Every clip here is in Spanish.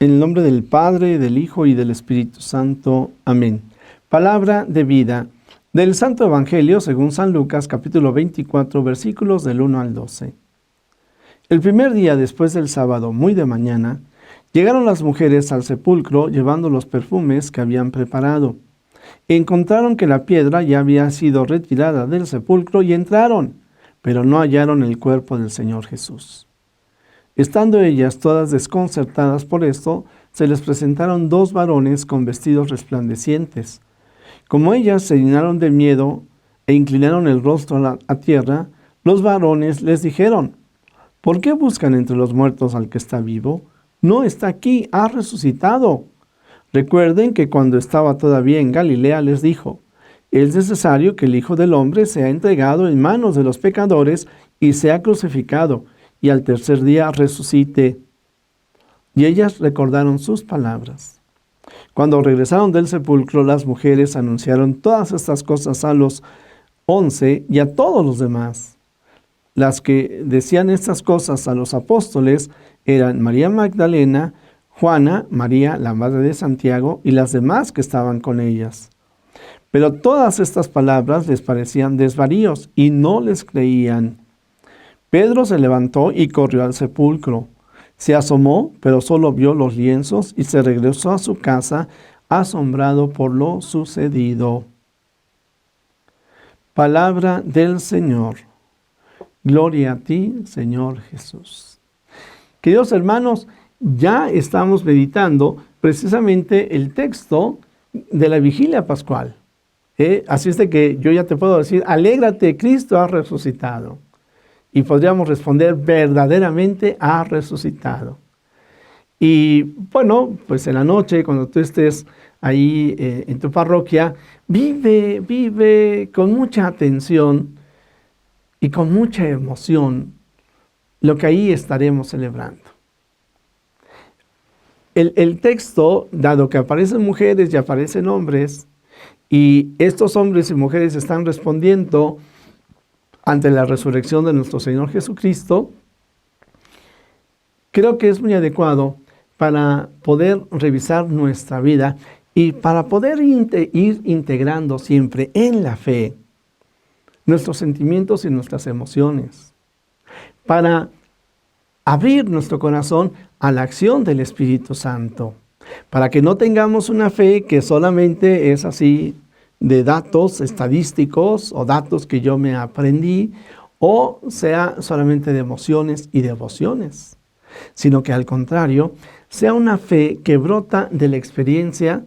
En el nombre del Padre, del Hijo y del Espíritu Santo. Amén. Palabra de vida del Santo Evangelio según San Lucas, capítulo 24, versículos del 1 al 12. El primer día después del sábado, muy de mañana, llegaron las mujeres al sepulcro llevando los perfumes que habían preparado. Encontraron que la piedra ya había sido retirada del sepulcro y entraron, pero no hallaron el cuerpo del Señor Jesús. Estando ellas todas desconcertadas por esto, se les presentaron dos varones con vestidos resplandecientes. Como ellas se llenaron de miedo e inclinaron el rostro a tierra, los varones les dijeron: ¿Por qué buscan entre los muertos al que está vivo? No está aquí, ha resucitado. Recuerden que cuando estaba todavía en Galilea les dijo: es necesario que el Hijo del Hombre sea entregado en manos de los pecadores y sea crucificado, y al tercer día resucite. Y ellas recordaron sus palabras. Cuando regresaron del sepulcro, las mujeres anunciaron todas estas cosas a los 11 y a todos los demás. Las que decían estas cosas a los apóstoles eran María Magdalena, Juana, María, la madre de Santiago, y las demás que estaban con ellas. Pero todas estas palabras les parecían desvaríos y no les creían. Pedro se levantó y corrió al sepulcro. Se asomó, pero solo vio los lienzos y se regresó a su casa, asombrado por lo sucedido. Palabra del Señor. Gloria a ti, Señor Jesús. Queridos hermanos, ya estamos meditando precisamente el texto de la vigilia pascual. Así es de que yo ya te puedo decir: alégrate, Cristo ha resucitado. Y podríamos responder: verdaderamente ha resucitado. Y bueno, pues en la noche, cuando tú estés ahí en tu parroquia, vive con mucha atención y con mucha emoción lo que ahí estaremos celebrando. El texto, dado que aparecen mujeres y aparecen hombres, y estos hombres y mujeres están respondiendo ante la resurrección de nuestro Señor Jesucristo, creo que es muy adecuado para poder revisar nuestra vida y para poder ir integrando siempre en la fe nuestros sentimientos y nuestras emociones, para abrir nuestro corazón a la acción del Espíritu Santo, para que no tengamos una fe que solamente es así de datos estadísticos o datos que yo me aprendí, o sea solamente de emociones y devociones, sino que al contrario, sea una fe que brota de la experiencia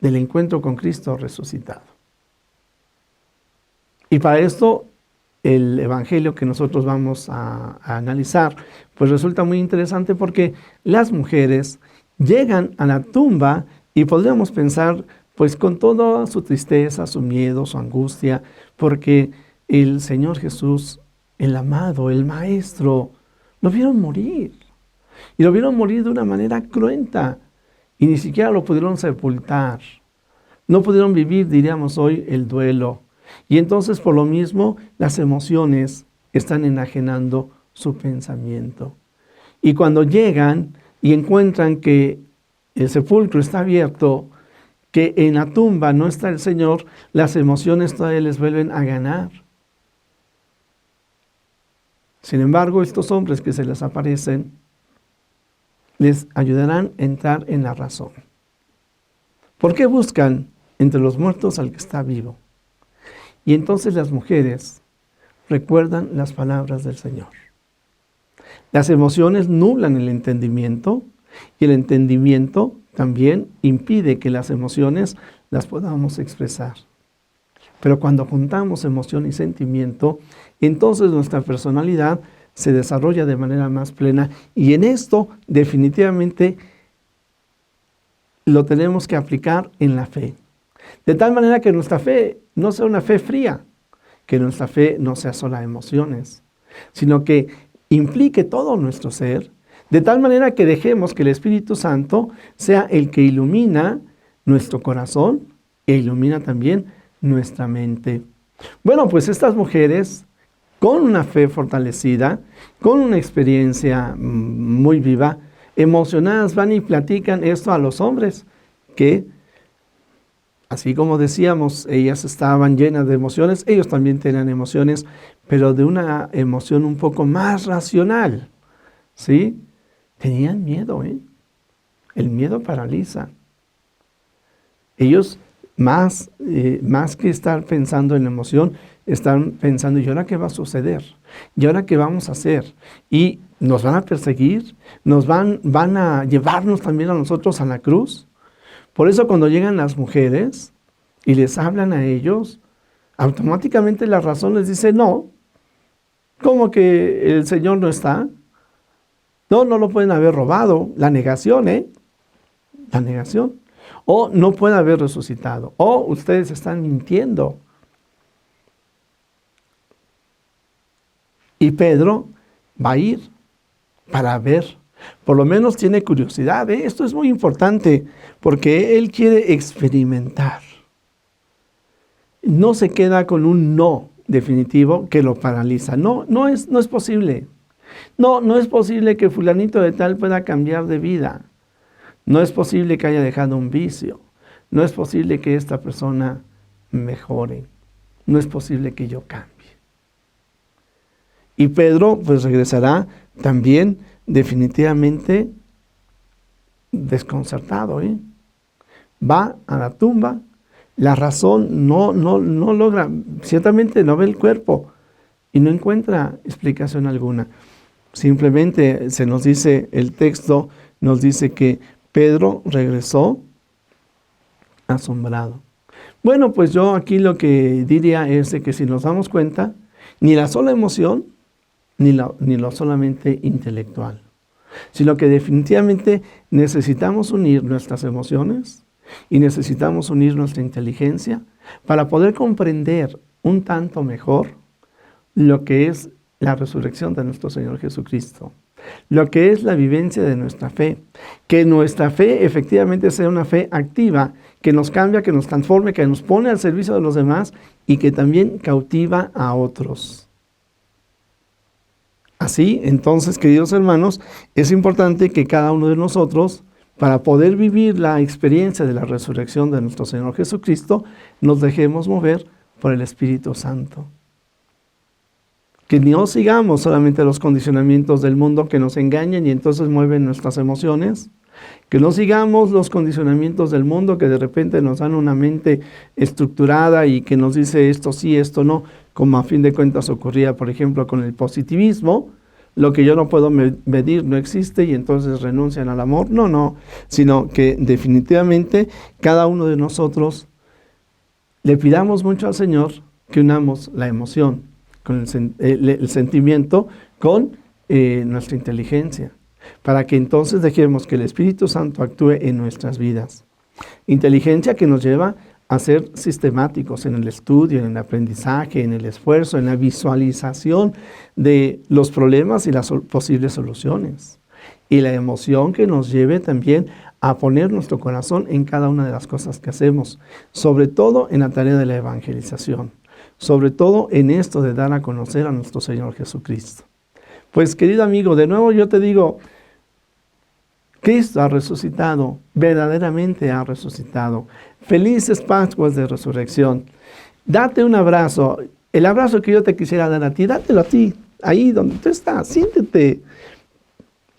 del encuentro con Cristo resucitado. Y para esto, el evangelio que nosotros vamos a analizar, pues resulta muy interesante, porque las mujeres llegan a la tumba y podríamos pensar, pues con toda su tristeza, su miedo, su angustia, porque el Señor Jesús, el amado, el Maestro, lo vieron morir. Y lo vieron morir de una manera cruenta. Y ni siquiera lo pudieron sepultar. No pudieron vivir, diríamos hoy, el duelo. Y entonces, por lo mismo, las emociones están enajenando su pensamiento. Y cuando llegan y encuentran que el sepulcro está abierto, que en la tumba no está el Señor, las emociones todavía les vuelven a ganar. Sin embargo, estos hombres que se les aparecen les ayudarán a entrar en la razón. ¿Por qué buscan entre los muertos al que está vivo? Y entonces las mujeres recuerdan las palabras del Señor. Las emociones nublan el entendimiento, y el entendimiento también impide que las emociones las podamos expresar. Pero cuando juntamos emoción y sentimiento, entonces nuestra personalidad se desarrolla de manera más plena, y en esto definitivamente lo tenemos que aplicar en la fe. De tal manera que nuestra fe no sea una fe fría, que nuestra fe no sea solo emociones, sino que implique todo nuestro ser, de tal manera que dejemos que el Espíritu Santo sea el que ilumina nuestro corazón e ilumina también nuestra mente. Bueno, pues estas mujeres, con una fe fortalecida, con una experiencia muy viva, emocionadas van y platican esto a los hombres, que así como decíamos, ellas estaban llenas de emociones, ellos también tenían emociones, pero de una emoción un poco más racional, ¿sí? Tenían miedo, ¿eh? El miedo paraliza. Ellos, más que estar pensando en la emoción, están pensando, ¿y ahora qué va a suceder? ¿Y ahora qué vamos a hacer? Y nos van a perseguir, van a llevarnos también a nosotros a la cruz. Por eso cuando llegan las mujeres y les hablan a ellos, automáticamente la razón les dice, no, ¿cómo que el Señor no está? No lo pueden haber robado. La negación, ¿eh? La negación. O no puede haber resucitado. O ustedes están mintiendo. Y Pedro va a ir para ver. Por lo menos tiene curiosidad, ¿eh? Esto es muy importante porque él quiere experimentar. No se queda con un no definitivo que lo paraliza. No es posible. No es posible que fulanito de tal pueda cambiar de vida. No es posible que haya dejado un vicio. No es posible que esta persona mejore. No es posible que yo cambie. Y Pedro pues regresará también definitivamente desconcertado, ¿eh? Va a la tumba, la razón no logra, ciertamente no ve el cuerpo y no encuentra explicación alguna. Simplemente se nos dice, el texto nos dice que Pedro regresó asombrado. Bueno, pues yo aquí lo que diría es de que si nos damos cuenta, ni la sola emoción, ni lo solamente intelectual, sino que definitivamente necesitamos unir nuestras emociones y necesitamos unir nuestra inteligencia para poder comprender un tanto mejor lo que es la resurrección de nuestro Señor Jesucristo, lo que es la vivencia de nuestra fe, que nuestra fe efectivamente sea una fe activa, que nos cambia, que nos transforme, que nos pone al servicio de los demás y que también cautiva a otros. Así, entonces, queridos hermanos, es importante que cada uno de nosotros, para poder vivir la experiencia de la resurrección de nuestro Señor Jesucristo, nos dejemos mover por el Espíritu Santo. Que no sigamos solamente los condicionamientos del mundo que nos engañan y entonces mueven nuestras emociones. Que no sigamos los condicionamientos del mundo que de repente nos dan una mente estructurada y que nos dice esto sí, esto no, como a fin de cuentas ocurría, por ejemplo, con el positivismo. Lo que yo no puedo medir no existe y entonces renuncian al amor. No, sino que definitivamente cada uno de nosotros le pidamos mucho al Señor que unamos la emoción, con el sentimiento, con nuestra inteligencia, para que entonces dejemos que el Espíritu Santo actúe en nuestras vidas. Inteligencia que nos lleva a ser sistemáticos en el estudio, en el aprendizaje, en el esfuerzo, en la visualización de los problemas y las posibles soluciones. Y la emoción que nos lleve también a poner nuestro corazón en cada una de las cosas que hacemos, sobre todo en la tarea de la evangelización, sobre todo en esto de dar a conocer a nuestro Señor Jesucristo. Pues, querido amigo, de nuevo yo te digo, Cristo ha resucitado, verdaderamente ha resucitado. Felices Pascuas de Resurrección. Date un abrazo. El abrazo que yo te quisiera dar a ti, dátelo a ti, ahí donde tú estás, siéntete.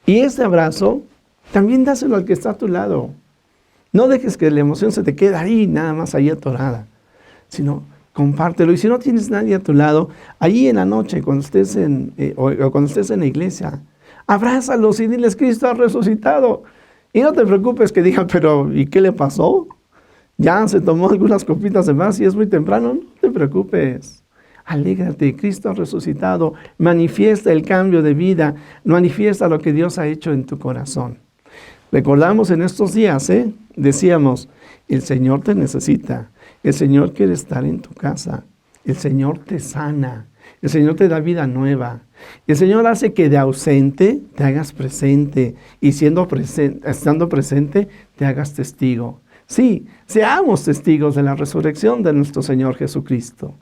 Y ese abrazo, también dáselo al que está a tu lado. No dejes que la emoción se te quede ahí, nada más ahí atorada, sino compártelo. Y si no tienes nadie a tu lado, ahí en la noche, cuando estés o cuando estés en la iglesia, abrázalos y diles, Cristo ha resucitado. Y no te preocupes que digan, pero ¿y qué le pasó? Ya se tomó algunas copitas de más y es muy temprano. No te preocupes. Alégrate, Cristo ha resucitado. Manifiesta el cambio de vida. Manifiesta lo que Dios ha hecho en tu corazón. Recordamos en estos días, decíamos, el Señor te necesita. El Señor quiere estar en tu casa. El Señor te sana. El Señor te da vida nueva. El Señor hace que de ausente te hagas presente y estando presente te hagas testigo. Sí, seamos testigos de la resurrección de nuestro Señor Jesucristo.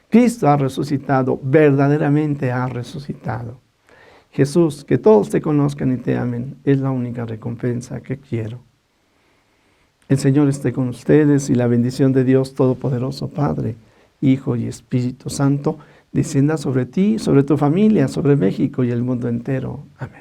Cristo ha resucitado, verdaderamente ha resucitado. Jesús, que todos te conozcan y te amen, es la única recompensa que quiero. El Señor esté con ustedes y la bendición de Dios Todopoderoso, Padre, Hijo y Espíritu Santo, descienda sobre ti, sobre tu familia, sobre México y el mundo entero. Amén.